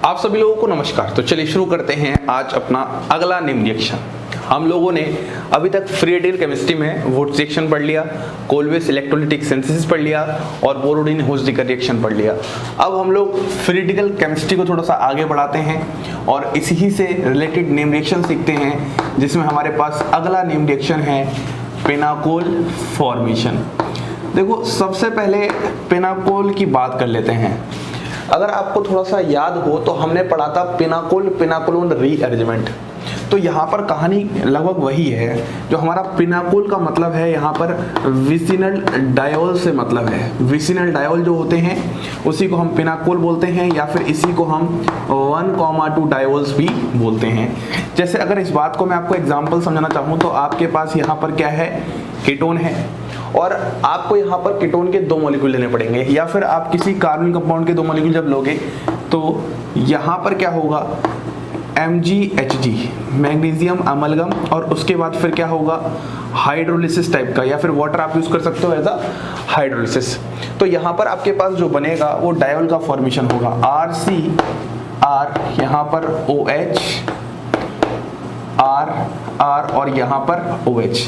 आप सभी लोगों को नमस्कार। तो चलिए शुरू करते हैं आज अपना अगला नेम रिएक्शन। हम लोगों ने अभी तक फ्री रेडिकल केमिस्ट्री में वुड्स रिएक्शन पढ़ लिया, कोलवेस इलेक्ट्रोलाइटिक सिंथेसिस पढ़ लिया और बोरोडिन होस्डिकर रिएक्शन पढ़ लिया। अब हम लोग फ्री रेडिकल केमिस्ट्री को थोड़ा सा आगे बढ़ाते हैं और इसी से रिलेटेड नेम रिएक्शन सीखते हैं, जिसमें हमारे पास अगला नेम रिएक्शन है पिनाकोल फॉर्मेशन। देखो, सबसे पहले पिनाकोल की बात कर लेते हैं। अगर आपको थोड़ा सा याद हो तो हमने पढ़ा था पिनाकोल रीअरेंजमेंट। तो यहाँ पर कहानी लगभग वही है। जो हमारा पिनाकोल का मतलब है, यहाँ पर विसिनल डायोल से मतलब है। विसिनल डायोल जो होते हैं उसी को हम पिनाकोल बोलते हैं, या फिर इसी को हम 1,2 डायोल्स भी बोलते हैं। जैसे अगर इस बात को मैं आपको एग्जाम्पल समझाना चाहूँ तो आपके पास यहाँ पर क्या है, कीटोन है, और आपको यहाँ पर कीटोन के 2 मॉलिक्यूल लेने पड़ेंगे, या फिर आप किसी कार्बन कंपाउंड के 2 मॉलिक्यूल जब लोगे तो यहाँ पर क्या होगा, MgHg मैग्नीशियम अमलगम, और उसके बाद फिर क्या होगा, हाइड्रोलिसिस टाइप का, या फिर वाटर आप यूज कर सकते हो एज अ हाइड्रोलिसिस। तो यहाँ पर आपके पास जो बनेगा वो डायोल का फॉर्मेशन होगा, RCR, यहाँ पर OH, R और यहाँ पर OH।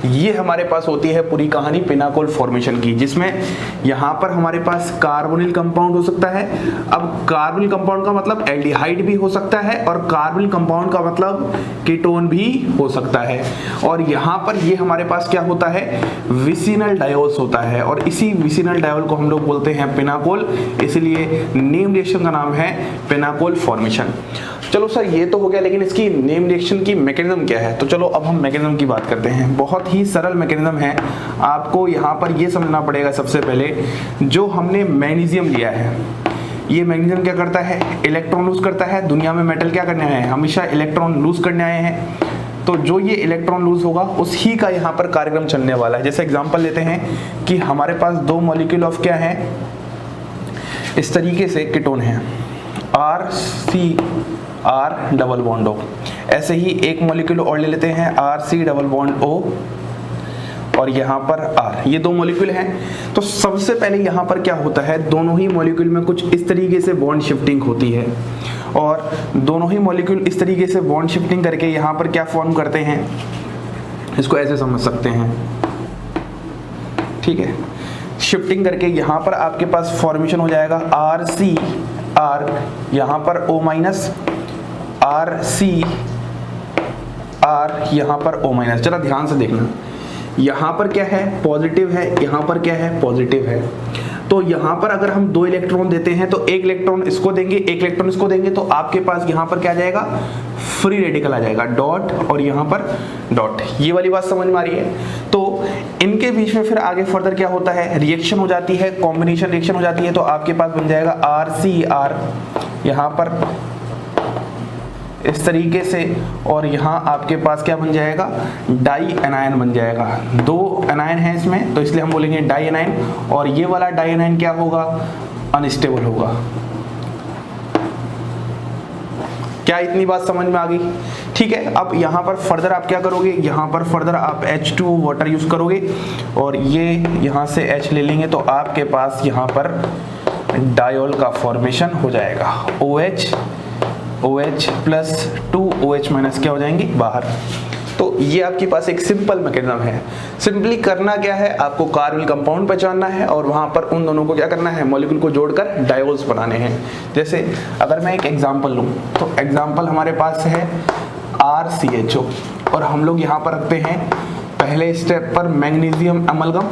ये हमारे पास होती है पूरी कहानी पिनाकोल फॉर्मेशन की, जिसमें यहाँ पर हमारे पास कार्बोनिल कंपाउंड हो सकता है। अब कार्बोनिल कंपाउंड का मतलब एल्डिहाइड भी हो सकता है, और कार्बोनिल कंपाउंड का मतलब कीटोन भी हो सकता है। और यहाँ पर ये हमारे पास क्या होता है, विसिनल डायोल्स होता है, और इसी विसिनल डायोल को हम लोग बोलते हैं पिनाकोल। इसलिए नेम रिएक्शन का नाम है पिनाकोल फॉर्मेशन। चलो सर, ये तो हो गया, लेकिन इसकी नेम रिएक्शन की मैकेनिज्म क्या है? तो चलो अब हम मैकेनिज्म की बात करते हैं। बहुत ही सरल मैकेनिज्म है। आपको यहाँ पर ये समझना पड़ेगा सबसे पहले, जो हमने मैग्नीशियम लिया है, ये मैग्नीशियम क्या करता है, इलेक्ट्रॉन लूज करता है। दुनिया में मेटल क्या करने आए हैं, हमेशा इलेक्ट्रॉन लूज करने आए हैं। तो जो ये इलेक्ट्रॉन लूज होगा उसी का यहाँ पर कार्यक्रम चलने वाला है। जैसे एग्जाम्पल लेते हैं कि हमारे पास 2 मॉलिक्यूल ऑफ क्या है, इस तरीके से कीटोन है, RCR डबल बॉन्ड O। ऐसे ही एक मॉलिक्यूल और ले लेते हैं, RC डबल बॉन्ड O, और यहाँ पर R। ये 2 मॉलिक्यूल हैं। तो सबसे पहले यहाँ पर क्या होता है, दोनों ही मॉलिक्यूल में कुछ इस तरीके से बॉन्ड शिफ्टिंग होती है, और दोनों ही मॉलिक्यूल इस तरीके से बॉन्ड शिफ्टिंग करके यहाँ पर क्या फॉर्म करते हैं, इसको ऐसे समझ सकते हैं, ठीक है। शिफ्टिंग करके यहाँ पर आपके पास फॉर्मेशन हो जाएगा RCR, यहाँ पर O माइनस, RCR, यहाँ पर O माइनस। जरा ध्यान से देखना, यहाँ पर क्या है, पॉजिटिव है, यहाँ पर क्या है, पॉजिटिव है। तो यहाँ पर अगर हम 2 इलेक्ट्रॉन देते हैं तो एक इलेक्ट्रॉन इसको देंगे, एक इलेक्ट्रॉन इसको देंगे, तो आपके पास यहाँ पर क्या आ जाएगा, फ्री रेडिकल आ जाएगा, डॉट और यहाँ पर डॉट। ये वाली बात समझ में आ रही है? तो इनके बीच में फिर आगे फर्दर क्या होता है, रिएक्शन हो जाती है, कॉम्बिनेशन रिएक्शन हो जाती है। तो आपके पास बन जाएगा RCR यहाँ पर इस तरीके से, और यहाँ आपके पास क्या बन जाएगा, डाई एनायन बन जाएगा। 2 एनायन है इसमें, तो इसलिए हम बोलेंगे डाई एनायन, और ये वाला डाई एनायन क्या होगा, अनस्टेबल होगा। क्या इतनी बात समझ में आ गई? ठीक है। अब यहाँ पर फर्दर आप क्या करोगे, यहाँ पर फर्दर आप H2 वाटर यूज करोगे, और ये यहाँ से H ले लेंगे, तो आपके पास यहाँ पर डायोल का फॉर्मेशन हो जाएगा। OH प्लस 2 OH माइनस क्या हो जाएंगे, बाहर। तो ये आपके पास एक सिंपल मैकेनिज्म है। सिंपली करना क्या है, आपको कार्बोनिल कंपाउंड पहचानना है, और वहाँ पर उन दोनों को क्या करना है, मॉलिक्यूल को जोड़कर डायोल्स बनाने हैं। जैसे अगर मैं एक एग्जांपल लूँ, तो एग्जांपल हमारे पास है RCHO, और हम लोग यहाँ पर रखते हैं पहले स्टेप पर मैग्नीशियम अमलगम,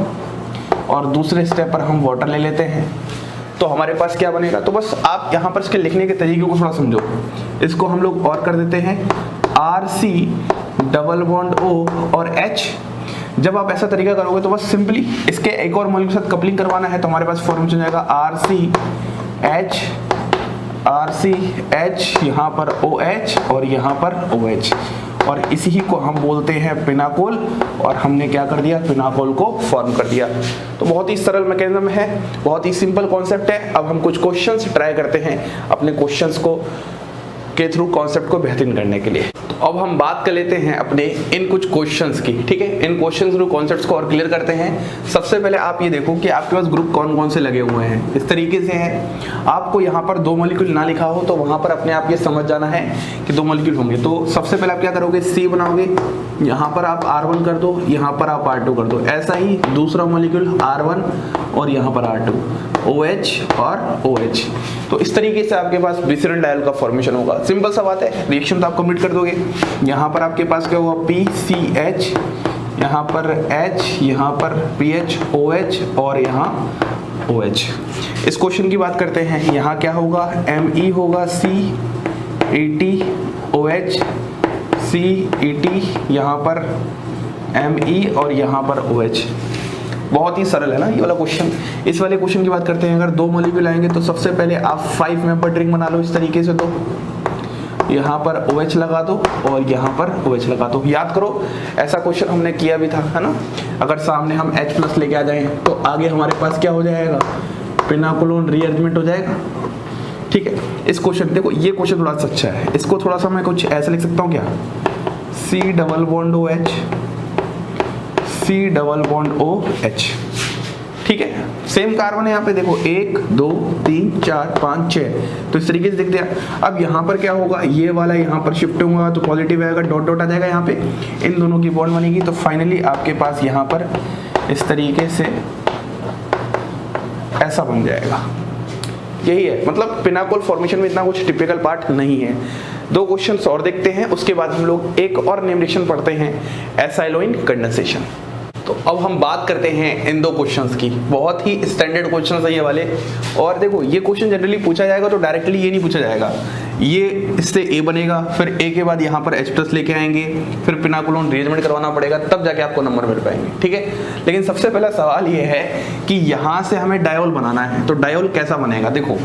और दूसरे स्टेप पर हम वाटर ले लेते हैं। तो हमारे पास क्या बनेगा, तो बस आप यहाँ पर इसके लिखने के तरीके को थोड़ा समझो। इसको हम लोग और कर देते हैं RC डबल बॉन्ड O और H। जब आप ऐसा तरीका करोगे तो बस सिंपली इसके एक और मॉलिक्यूल के साथ कपलिंग करवाना है, तो हमारे पास फॉर्मेशन हो जाएगा RCH, यहाँ पर OH और यहाँ पर OH, और इसी को हम बोलते हैं पिनाकोल। और हमने क्या कर दिया, पिनाकोल को फॉर्म कर दिया। तो बहुत ही सरल मैकेनिज्म है, बहुत ही सिंपल कॉन्सेप्ट है। अब हम कुछ क्वेश्चंस ट्राई करते हैं, अपने क्वेश्चंस को के थ्रू कॉन्सेप्ट को बेहतरीन करने के लिए। तो अब हम बात कर लेते हैं अपने इन कुछ क्वेश्चंस की, ठीक है। इन क्वेश्चंस थ्रू कॉन्सेप्ट्स को और क्लियर करते हैं। सबसे पहले आप ये देखो कि आपके पास ग्रुप कौन कौन से लगे हुए हैं। इस तरीके से है, आपको यहाँ पर 2 मॉलिक्यूल ना लिखा हो तो वहाँ पर अपने आप ये समझ जाना है कि 2 मॉलिक्यूल होंगे। तो सबसे पहले आप क्या करोगे, C बनाओगे, यहाँ पर आप R1 कर दो, यहाँ पर आप R2 कर दो। ऐसा ही दूसरा मॉलिक्यूल R1 और यहाँ पर R2, OH और OH। तो इस तरीके से आपके पास ग्लिसरॉल डायल का फॉर्मेशन होगा। सिंपल सा बात है, रिएक्शन तो आप कंप्लीट कर दोगे। यहाँ पर आपके पास क्या हुआ, PCH, यहाँ पर H, यहाँ पर PH, OH और यहाँ OH। इस क्वेश्चन की बात करते हैं, यहाँ क्या होगा, Me होगा, CET OH, CET, यहाँ पर Me और यहाँ पर OH। बहुत ही सरल है ना ये वाला क्वेश्चन। इस वाले क्वेश्चन की बात करते हैं, अगर 2 मॉलिक्यूल आएंगे तो सबसे पहले आप 5 मेंबर रिंग बना लो इस तरीके से। तो यहाँ पर OH लगा दो और यहाँ पर OH लगा दो। याद करो, ऐसा क्वेश्चन हमने किया भी था, है ना। अगर सामने हम H+ लेके आ जाएं तो आगे हमारे पास क्या हो जाएगा, पिनाकोलोन रीअरेंजमेंट हो जाएगा, ठीक है। इस क्वेश्चन देखो, ये क्वेश्चन थोड़ा सा अच्छा है। इसको थोड़ा सा मैं कुछ ऐसे लिख सकता हूँ क्या, C double bond OH, C double bond OH, ठीक है। सेम कार्बन है यहाँ पे देखो, 1 2 3 4 5 6। तो इस तरीके से देखते हैं। अब यहाँ पर क्या होगा, ये वाला यहाँ पर शिफ्ट होगा तो पॉजिटिव आएगा, डॉट डॉट आ जाएगा यहाँ पे, इन दोनों की बॉन्ड बनेगी। तो फाइनली आपके पास यहाँ पर इस तरीके से ऐसा बन जाएगा। यही है, मतलब पिनाकोल फॉर्मेशन में इतना कुछ टिपिकल पार्ट नहीं है। 2 क्वेश्चंस और देखते हैं, उसके बाद हम लोग एक और नेम रिएक्शन पढ़ते हैं, एसाइलोइन कंडेंसेशन। तो अब हम बात करते हैं इन 2 क्वेश्चंस की। बहुत ही स्टैंडर्ड क्वेश्चंस है ये वाले। और देखो, ये क्वेश्चन जनरली पूछा जाएगा तो डायरेक्टली ये नहीं पूछा जाएगा, ये इससे A बनेगा, फिर A के बाद यहाँ पर H+ लेके आएंगे, फिर पिनाकोलोन रीअरेंजमेंट करवाना पड़ेगा, तब जाके आपको नंबर मिल पाएंगे, ठीक है। लेकिन सबसे पहला सवाल ये है कि यहाँ से हमें डायोल बनाना है। तो डायोल कैसा बनेगा, देखो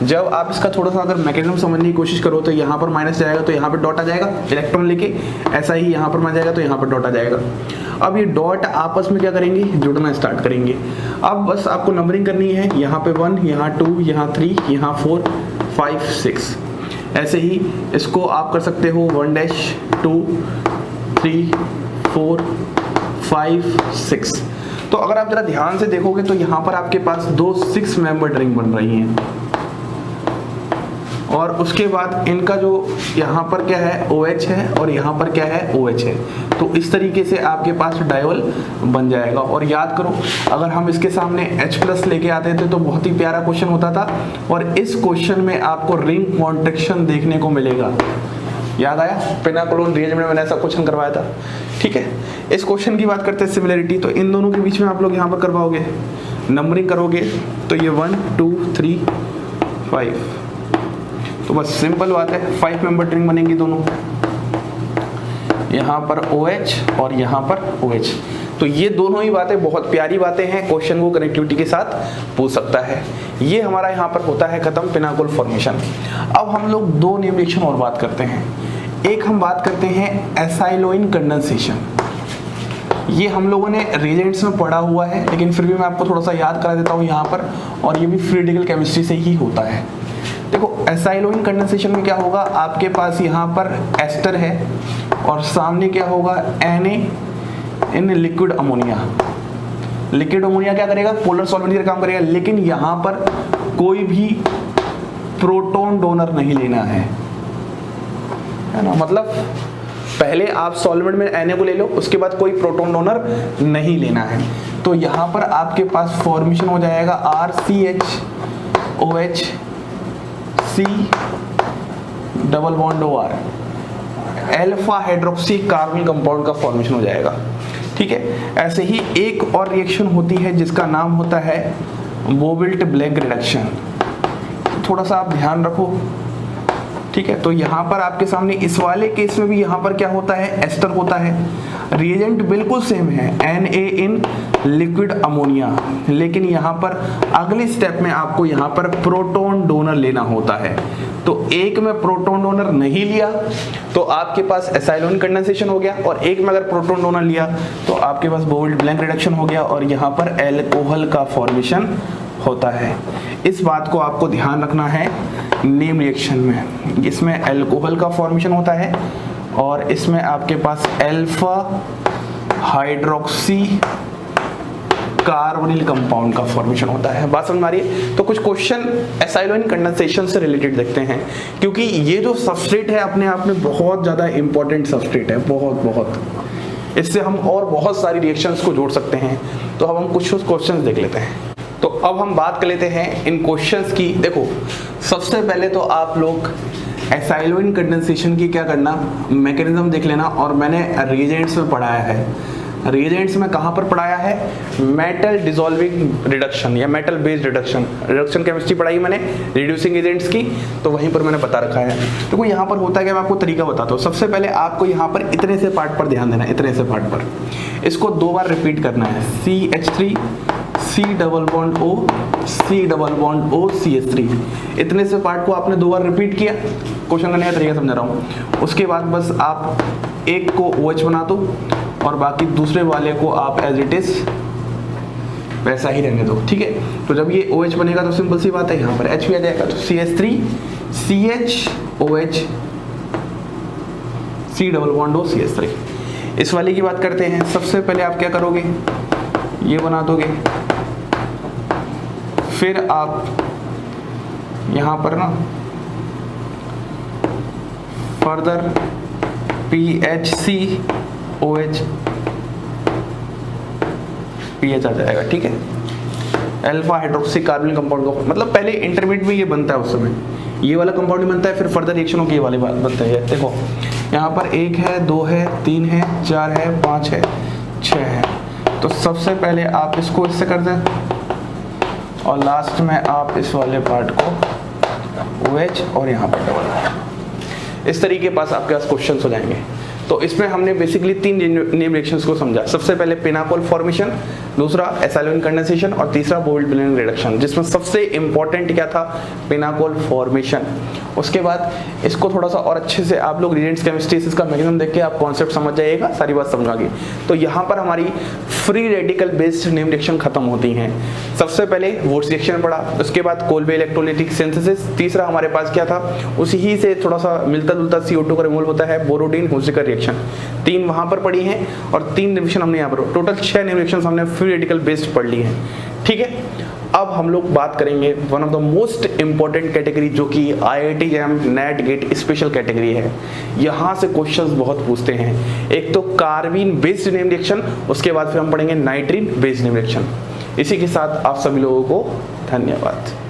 जब आप इसका थोड़ा सा अगर मैकेनिज्म समझने की कोशिश करो तो यहाँ पर माइनस जाएगा तो यहाँ पर डॉट आ जाएगा इलेक्ट्रॉन लेके, ऐसा ही यहाँ पर माइनस जाएगा तो यहाँ पर डॉट आ जाएगा। अब ये डॉट आपस में क्या करेंगे, जुड़ना स्टार्ट करेंगे। अब बस आपको नंबरिंग करनी है, यहाँ पे 1, यहाँ 2, यहाँ 3, यहाँ 4, 5, 6। ऐसे ही इसको आप कर सकते हो 1 2 3 4 5 6। तो अगर आप जरा ध्यान से देखोगे तो यहाँ पर आपके पास 2 6 मेंबर रिंग बन रही हैं, और उसके बाद इनका जो यहाँ पर क्या है OH है और यहाँ पर क्या है OH है। तो इस तरीके से आपके पास डायोल बन जाएगा। और याद करो, अगर हम इसके सामने H+ लेके आते थे तो बहुत ही प्यारा क्वेश्चन होता था, और इस क्वेश्चन में आपको रिंग कॉन्ट्रैक्शन देखने को मिलेगा। याद आया, पिनाकोलोन रीअरेंजमेंट में मैंने ऐसा क्वेश्चन करवाया था, ठीक है। इस क्वेश्चन की बात करते हैं सिमिलरिटी, तो इन दोनों के बीच में आप लोग यहाँ पर करवाओगे, नंबरिंग करोगे तो ये 1 2 3 5। तो बस सिंपल बात है, 5 मेंबर रिंग बनेंगी दोनों, यहाँ पर OH और यहाँ पर OH। तो ये दोनों ही बातें बहुत प्यारी बातें हैं, क्वेश्चन को कनेक्टिविटी के साथ पूछ सकता है। ये हमारा यहाँ पर होता है खत्म पिनाकोल फॉर्मेशन। अब हम लोग 2 नेम रिएक्शन और बात करते हैं। एक हम बात करते हैं एसाइलोइन कंडेंसेशन। ये हम लोगों ने रिएजेंट्स में पढ़ा हुआ है, लेकिन फिर भी मैं आपको थोड़ा सा याद करा देता हूँ यहाँ पर, और ये भी फ्री रेडिकल केमिस्ट्री से ही होता है। देखो, एसाइलोइन कंडेंसेशन में क्या होगा, आपके पास यहाँ पर एस्टर है और सामने क्या होगा Na in liquid ammonia. Liquid ammonia क्या करेगा, पोलर सॉल्वेंट का काम करेगा, लेकिन यहाँ पर कोई भी प्रोटॉन डोनर नहीं लेना है ना। मतलब पहले आप सॉल्वेंट में Na को ले लो, उसके बाद कोई प्रोटॉन डोनर नहीं लेना है। तो यहाँ पर आपके पास फॉर्मेशन हो जाएगा RCH OH C double bond OR, alpha hydroxy carbonyl compound का फॉर्मेशन हो जाएगा, ठीक है। ऐसे ही एक और रिएक्शन होती है जिसका नाम होता है बोविल्ट-ब्लैंक रिडक्शन। थोड़ा सा आप ध्यान रखो, ठीक है। तो यहाँ पर आपके सामने इस वाले केस में भी यहाँ पर क्या होता है, एस्टर होता है। रिएजेंट बिल्कुल सेम है, Na इन लिक्विड अमोनिया, लेकिन यहाँ पर अगले स्टेप में आपको यहाँ पर प्रोटॉन डोनर लेना होता है। तो एक में प्रोटॉन डोनर नहीं लिया तो आपके पास एसाइलोइन कंडेंसेशन हो गया, और एक में अगर प्रोटॉन डोनर लिया तो आपके पास बोविल्ट-ब्लैंक रिडक्शन हो गया, और यहाँ पर अल्कोहल का फॉर्मेशन होता है। इस बात को आपको ध्यान रखना है नेम रिएक्शन में इसमें अल्कोहल का फॉर्मेशन होता है और इसमें आपके पास अल्फा हाइड्रोक्सी कार्बोनिल कंपाउंड का फॉर्मेशन होता है। बात समझ में आ रही है? तो कुछ क्वेश्चन एसाइलोइन कंडेंसेशन से रिलेटेड देखते हैं, क्योंकि ये जो सबस्ट्रेट है अपने आप में बहुत ज़्यादा इंपॉर्टेंट सबस्ट्रेट है, बहुत। इससे हम और बहुत सारी रिएक्शंस को जोड़ सकते हैं। तो अब हम कुछ क्वेश्चंस देख लेते हैं। तो अब हम बात कर लेते हैं इन क्वेश्चंस की। देखो, सबसे पहले तो आप लोग एसाइलोइन कंडेंसेशन की क्या करना, मैकेनिज्म देख लेना। और मैंने रिएजेंट्स में पढ़ाया है, रिएजेंट्स में कहाँ पर पढ़ाया है, मेटल डिसॉल्विंग रिडक्शन या मेटल बेस्ड रिडक्शन केमिस्ट्री पढ़ाई मैंने रिड्यूसिंग एजेंट्स की, तो वहीं पर मैंने बता रखा है। तो यहाँ पर होता है कि मैं आपको तरीका बताता हूँ। सबसे पहले आपको यहाँ पर इतने से पार्ट पर ध्यान देना है, इतने से पार्ट पर इसको 2 बार रिपीट करना है, CH3 C double bond O C double bond O CH3। इतने से पार्ट को आपने 2 बार रिपीट किया, क्वेश्चन करने का तरीका समझा रहा हूँ। उसके बाद बस आप एक को OH बना दो और बाकी दूसरे वाले को आप एज इट इज वैसा ही रहने दो, ठीक है। तो जब ये OH बनेगा तो सिंपल सी बात है, यहाँ पर H भी आ जाएगा, तो CH3 CHOH C double bond O CH3। इस वाले की बात करते हैं। सबसे पहले आप क्या करोगे, ये बना दोगे, फिर आप यहाँ पर ना फर्दर PHCOH पीएच आ जाएगा, ठीक है। अल्फा हाइड्रोक्सी कार्बोनिल कंपाउंड का मतलब पहले इंटरमीडिएट में ये बनता है, उस समय ये वाला कंपाउंड बनता है, फिर फर्दर रिएक्शन होकर ये वाले बनता है। देखो यहाँ पर 1 है, 2 है, 3 है, 4 है, 5 है, 6 है। तो सबसे पहले आप इसको इससे कर दें और लास्ट में आप इस वाले पार्ट को OH और यहाँ पर डबल। इस तरीके पास आपके पास क्वेश्चन हो जाएंगे। तो इसमें हमने बेसिकली 3 नेम रिएक्शंस को समझा। सबसे पहले पिनाकोल फॉर्मेशन, दूसरा एसाइलोइन कंडेंसेशन और तीसरा बोल्ट-ब्लेंडिंग रिडक्शन, जिसमें सबसे इंपॉर्टेंट क्या था, पिनाकोल फॉर्मेशन। उसके बाद इसको थोड़ा सा और अच्छे से आप लोग रिएजेंट्स केमिस्ट्री का मैकेनिज्म देख के आप कॉन्सेप्ट समझ जाइएगा, सारी बात समझ आ गई। तो यहाँ पर हमारी free radical based name reaction खत्म होती हैं। सबसे पहले वुड्स रिएक्शन पढ़ा, उसके बाद कोल्बे इलेक्ट्रोलाइटिक सिंथेसिस, तीसरा हमारे पास क्या था, उसी ही से थोड़ा सा मिलता जुलता CO2 का रिमूवल होता है, बोरोडीन हुसिकर रिएक्शन। 3 वहां पर पढ़ी हैं और 3 रिएक्शन हमने यहाँ पर, टोटल 6 नेम रिएक्शन हमने फ्री रेडिकल बेस्ड पढ़ ली हैं, ठीक है। अब हम लोग बात करेंगे one of the most important category, जो कि IIT JAM net gate special category है। यहाँ से क्वेश्चंस बहुत पूछते हैं। एक तो कार्बीन बेस्ड नेम रिएक्शन, उसके बाद फिर हम पढ़ेंगे नाइट्रीन बेस्ड नेम रिएक्शन। इसी के साथ आप सभी लोगों को धन्यवाद।